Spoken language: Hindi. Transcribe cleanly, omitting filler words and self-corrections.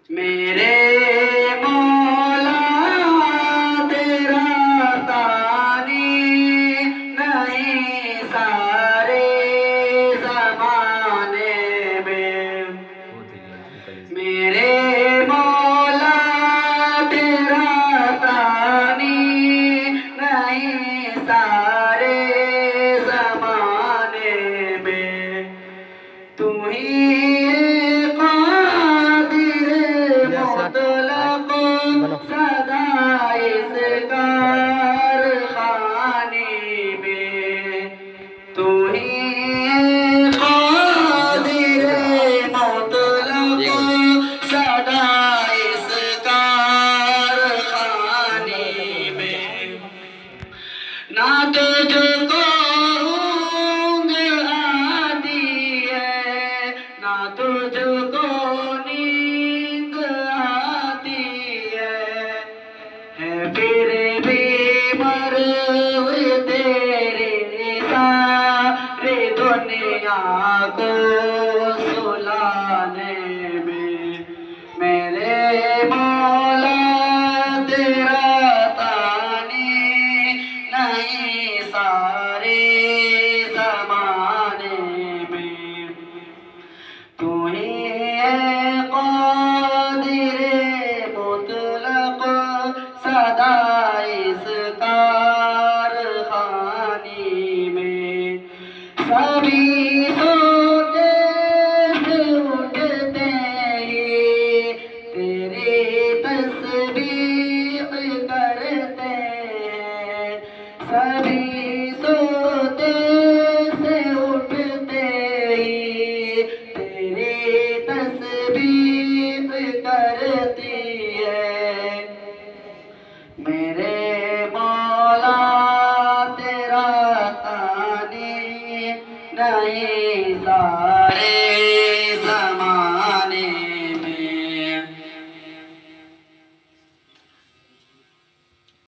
मेरे मौला तेरा तानी नहीं सारे ज़माने में। मेरे मौला तेरा तानी नहीं सारे ज़माने में। तू ही सदा इस कारखाने में। तू ही कादिर मुतलक सदा इस कारखाने में। ना तुझको ऊँघ आती है ना तुझको नींद आती है फिर भी मरवे तेरे सारे दुनिया को सुलाने में। मेरे मौला तेरा तानी नहीं सारे ज़माने में। तू ही है कादिर मुतलक सदा इस कारखाने में। सभी सोते से उठते ही तेरी तस्बीह करते हैं। सभी सोते से उठते ही तेरी तस्बीह करती है। मेरे मौला तेरा तानी नहीं सारे